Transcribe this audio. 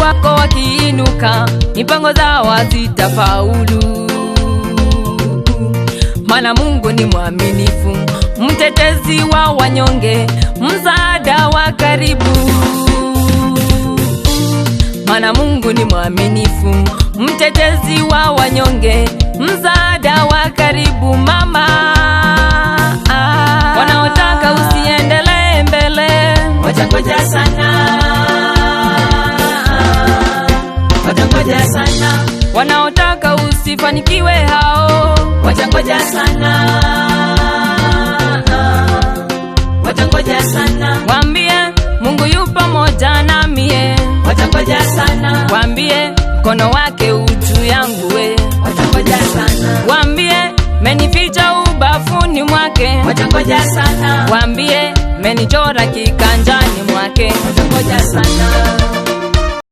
kwako wakiinuka, mipango zao hazitafaulu. Maana Mungu ni mwaminifu, mtetezi wa wanyonge, msaada wa karibu. Maana Mungu ni mwaminifu, mtetezi wa wanyonge, msaada wa karibu. Mama, wanaotaka usiendelee mbele, watangoja sana, watangoja sana. Wanaotaka usifanikiwe hao, watangoja sana, watangoja sana. Waambie Mungu yupo pamoja nami, watangoja sana. Waambie mkono wake juu yangu, watangoja sana. Waambie menificha ubafuni mwake, watangoja sana. Waambie menichora kiganjani mwake, watangoja sana.